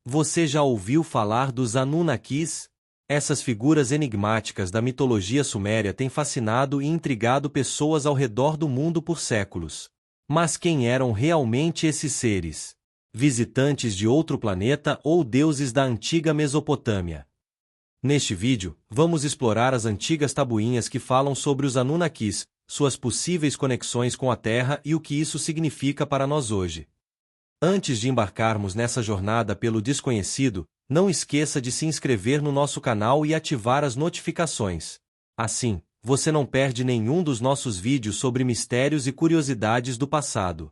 Você já ouviu falar dos Anunnakis? Essas figuras enigmáticas da mitologia suméria têm fascinado e intrigado pessoas ao redor do mundo por séculos. Mas quem eram realmente esses seres? Visitantes de outro planeta ou deuses da antiga Mesopotâmia? Neste vídeo, vamos explorar as antigas tabuinhas que falam sobre os Anunnakis, suas possíveis conexões com a Terra e o que isso significa para nós hoje. Antes de embarcarmos nessa jornada pelo desconhecido, não esqueça de se inscrever no nosso canal e ativar as notificações. Assim, você não perde nenhum dos nossos vídeos sobre mistérios e curiosidades do passado.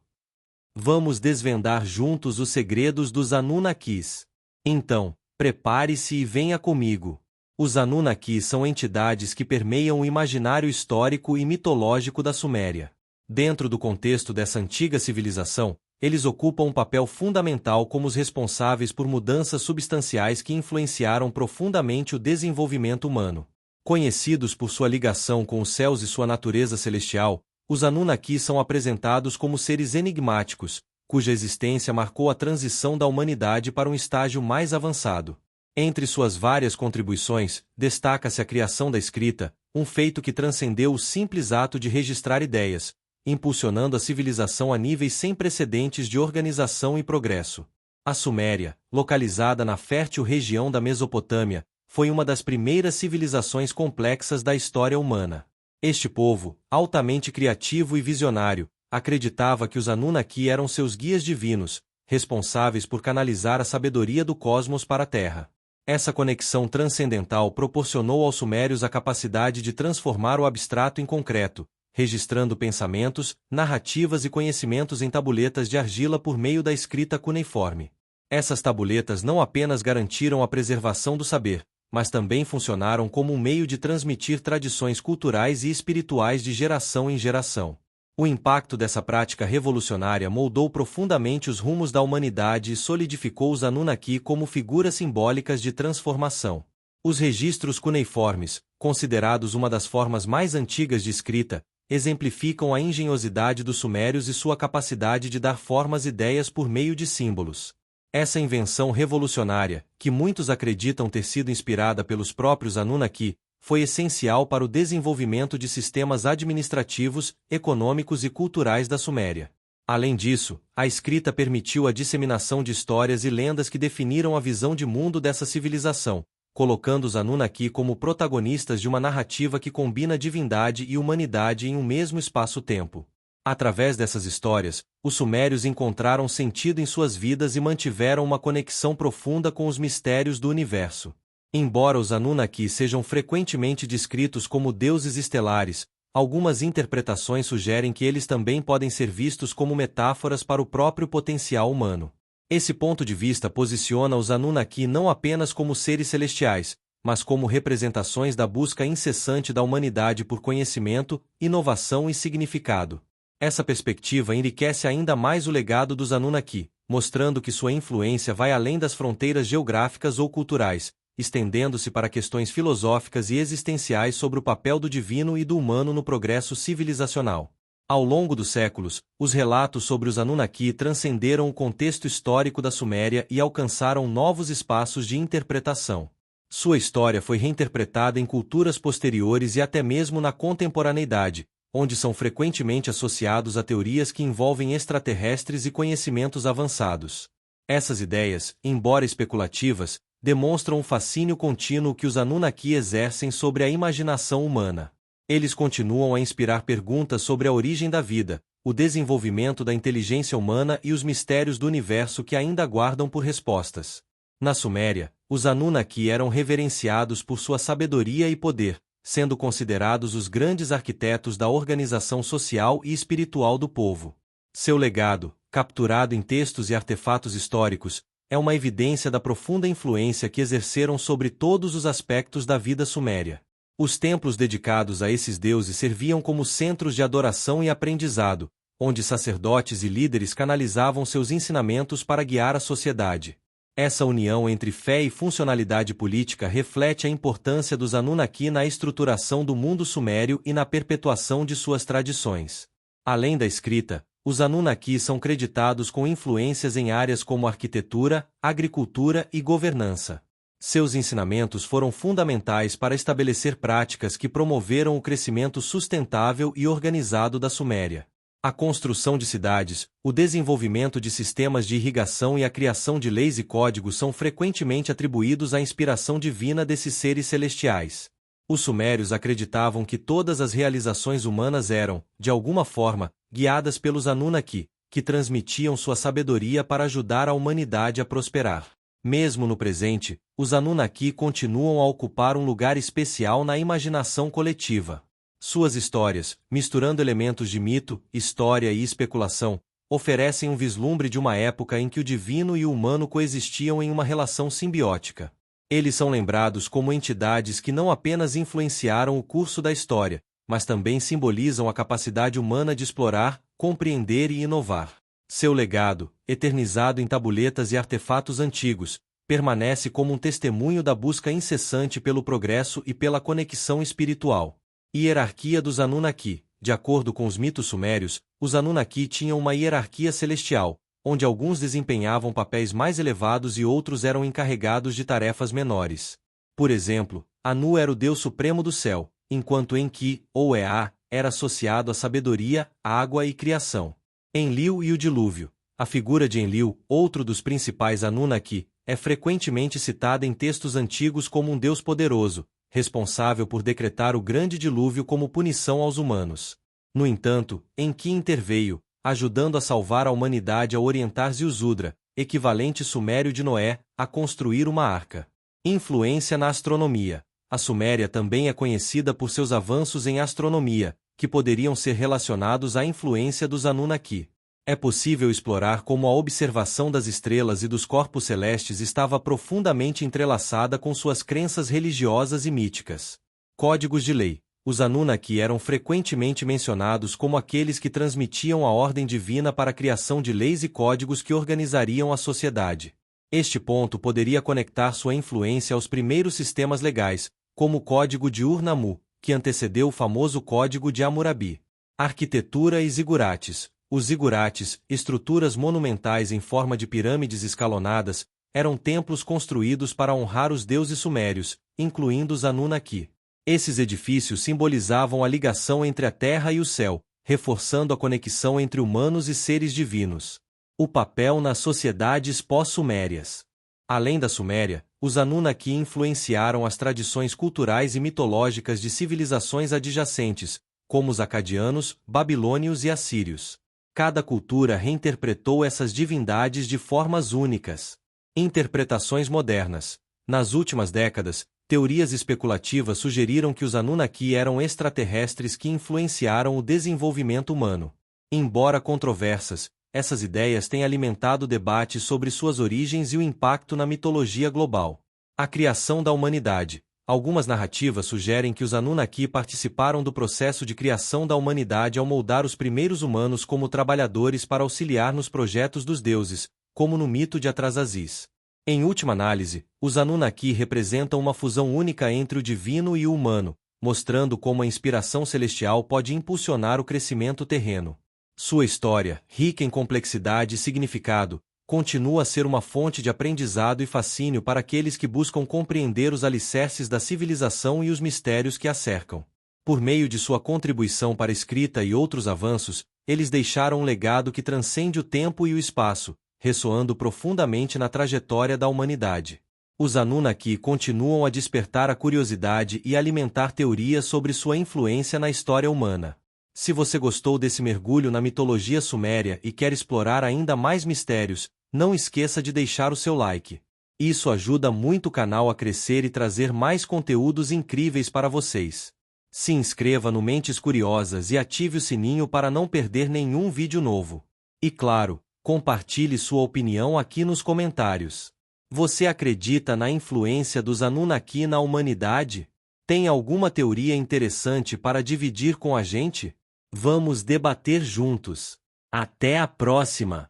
Vamos desvendar juntos os segredos dos Anunnakis. Então, prepare-se e venha comigo. Os Anunnakis são entidades que permeiam o imaginário histórico e mitológico da Suméria. Dentro do contexto dessa antiga civilização, eles ocupam um papel fundamental como os responsáveis por mudanças substanciais que influenciaram profundamente o desenvolvimento humano. Conhecidos por sua ligação com os céus e sua natureza celestial, os Anunnaki são apresentados como seres enigmáticos, cuja existência marcou a transição da humanidade para um estágio mais avançado. Entre suas várias contribuições, destaca-se a criação da escrita, um feito que transcendeu o simples ato de registrar ideias, impulsionando a civilização a níveis sem precedentes de organização e progresso. A Suméria, localizada na fértil região da Mesopotâmia, foi uma das primeiras civilizações complexas da história humana. Este povo, altamente criativo e visionário, acreditava que os Anunnaki eram seus guias divinos, responsáveis por canalizar a sabedoria do cosmos para a Terra. Essa conexão transcendental proporcionou aos sumérios a capacidade de transformar o abstrato em concreto, registrando pensamentos, narrativas e conhecimentos em tabuletas de argila por meio da escrita cuneiforme. Essas tabuletas não apenas garantiram a preservação do saber, mas também funcionaram como um meio de transmitir tradições culturais e espirituais de geração em geração. O impacto dessa prática revolucionária moldou profundamente os rumos da humanidade e solidificou os Anunnaki como figuras simbólicas de transformação. Os registros cuneiformes, considerados uma das formas mais antigas de escrita, exemplificam a engenhosidade dos sumérios e sua capacidade de dar forma às ideias por meio de símbolos. Essa invenção revolucionária, que muitos acreditam ter sido inspirada pelos próprios Anunnaki, foi essencial para o desenvolvimento de sistemas administrativos, econômicos e culturais da Suméria. Além disso, a escrita permitiu a disseminação de histórias e lendas que definiram a visão de mundo dessa civilização, colocando os Anunnaki como protagonistas de uma narrativa que combina divindade e humanidade em um mesmo espaço-tempo. Através dessas histórias, os sumérios encontraram sentido em suas vidas e mantiveram uma conexão profunda com os mistérios do universo. Embora os Anunnaki sejam frequentemente descritos como deuses estelares, algumas interpretações sugerem que eles também podem ser vistos como metáforas para o próprio potencial humano. Esse ponto de vista posiciona os Anunnaki não apenas como seres celestiais, mas como representações da busca incessante da humanidade por conhecimento, inovação e significado. Essa perspectiva enriquece ainda mais o legado dos Anunnaki, mostrando que sua influência vai além das fronteiras geográficas ou culturais, estendendo-se para questões filosóficas e existenciais sobre o papel do divino e do humano no progresso civilizacional. Ao longo dos séculos, os relatos sobre os Anunnaki transcenderam o contexto histórico da Suméria e alcançaram novos espaços de interpretação. Sua história foi reinterpretada em culturas posteriores e até mesmo na contemporaneidade, onde são frequentemente associados a teorias que envolvem extraterrestres e conhecimentos avançados. Essas ideias, embora especulativas, demonstram o fascínio contínuo que os Anunnaki exercem sobre a imaginação humana. Eles continuam a inspirar perguntas sobre a origem da vida, o desenvolvimento da inteligência humana e os mistérios do universo que ainda aguardam por respostas. Na Suméria, os Anunnaki eram reverenciados por sua sabedoria e poder, sendo considerados os grandes arquitetos da organização social e espiritual do povo. Seu legado, capturado em textos e artefatos históricos, é uma evidência da profunda influência que exerceram sobre todos os aspectos da vida suméria. Os templos dedicados a esses deuses serviam como centros de adoração e aprendizado, onde sacerdotes e líderes canalizavam seus ensinamentos para guiar a sociedade. Essa união entre fé e funcionalidade política reflete a importância dos Anunnaki na estruturação do mundo sumério e na perpetuação de suas tradições. Além da escrita, os Anunnaki são creditados com influências em áreas como arquitetura, agricultura e governança. Seus ensinamentos foram fundamentais para estabelecer práticas que promoveram o crescimento sustentável e organizado da Suméria. A construção de cidades, o desenvolvimento de sistemas de irrigação e a criação de leis e códigos são frequentemente atribuídos à inspiração divina desses seres celestiais. Os sumérios acreditavam que todas as realizações humanas eram, de alguma forma, guiadas pelos Anunnaki, que transmitiam sua sabedoria para ajudar a humanidade a prosperar. Mesmo no presente, os Anunnaki continuam a ocupar um lugar especial na imaginação coletiva. Suas histórias, misturando elementos de mito, história e especulação, oferecem um vislumbre de uma época em que o divino e o humano coexistiam em uma relação simbiótica. Eles são lembrados como entidades que não apenas influenciaram o curso da história, mas também simbolizam a capacidade humana de explorar, compreender e inovar. Seu legado, eternizado em tabuletas e artefatos antigos, permanece como um testemunho da busca incessante pelo progresso e pela conexão espiritual. Hierarquia dos Anunnaki. De acordo com os mitos sumérios, os Anunnaki tinham uma hierarquia celestial, onde alguns desempenhavam papéis mais elevados e outros eram encarregados de tarefas menores. Por exemplo, Anu era o deus supremo do céu, enquanto Enki, ou Ea, era associado à sabedoria, água e criação. Enlil e o dilúvio. A figura de Enlil, outro dos principais Anunnaki, é frequentemente citada em textos antigos como um deus poderoso, responsável por decretar o grande dilúvio como punição aos humanos. No entanto, Enki interveio, ajudando a salvar a humanidade ao orientar Ziusudra, equivalente sumério de Noé, a construir uma arca. Influência na astronomia. A Suméria também é conhecida por seus avanços em astronomia, que poderiam ser relacionados à influência dos Anunnaki. É possível explorar como a observação das estrelas e dos corpos celestes estava profundamente entrelaçada com suas crenças religiosas e míticas. Códigos de lei. Os Anunnaki eram frequentemente mencionados como aqueles que transmitiam a ordem divina para a criação de leis e códigos que organizariam a sociedade. Este ponto poderia conectar sua influência aos primeiros sistemas legais, como o Código de Ur-Nammu, que antecedeu o famoso Código de Hammurabi. Arquitetura e zigurates. Os zigurates, estruturas monumentais em forma de pirâmides escalonadas, eram templos construídos para honrar os deuses sumérios, incluindo os Anunnaki. Esses edifícios simbolizavam a ligação entre a terra e o céu, reforçando a conexão entre humanos e seres divinos. O papel nas sociedades pós-sumérias. Além da Suméria, os Anunnaki influenciaram as tradições culturais e mitológicas de civilizações adjacentes, como os acadianos, babilônios e assírios. Cada cultura reinterpretou essas divindades de formas únicas. Interpretações modernas. Nas últimas décadas, teorias especulativas sugeriram que os Anunnaki eram extraterrestres que influenciaram o desenvolvimento humano. Embora controversas, essas ideias têm alimentado debates sobre suas origens e o impacto na mitologia global. A criação da humanidade. Algumas narrativas sugerem que os Anunnaki participaram do processo de criação da humanidade ao moldar os primeiros humanos como trabalhadores para auxiliar nos projetos dos deuses, como no mito de Atrahasis. Em última análise, os Anunnaki representam uma fusão única entre o divino e o humano, mostrando como a inspiração celestial pode impulsionar o crescimento terreno. Sua história, rica em complexidade e significado, continua a ser uma fonte de aprendizado e fascínio para aqueles que buscam compreender os alicerces da civilização e os mistérios que a cercam. Por meio de sua contribuição para a escrita e outros avanços, eles deixaram um legado que transcende o tempo e o espaço, ressoando profundamente na trajetória da humanidade. Os Anunnaki continuam a despertar a curiosidade e alimentar teorias sobre sua influência na história humana. Se você gostou desse mergulho na mitologia suméria e quer explorar ainda mais mistérios, não esqueça de deixar o seu like. Isso ajuda muito o canal a crescer e trazer mais conteúdos incríveis para vocês. Se inscreva no Mentes Curiosas e ative o sininho para não perder nenhum vídeo novo. E claro, compartilhe sua opinião aqui nos comentários. Você acredita na influência dos Anunnaki na humanidade? Tem alguma teoria interessante para dividir com a gente? Vamos debater juntos. Até a próxima!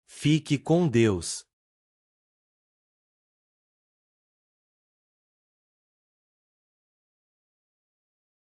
Fique com Deus.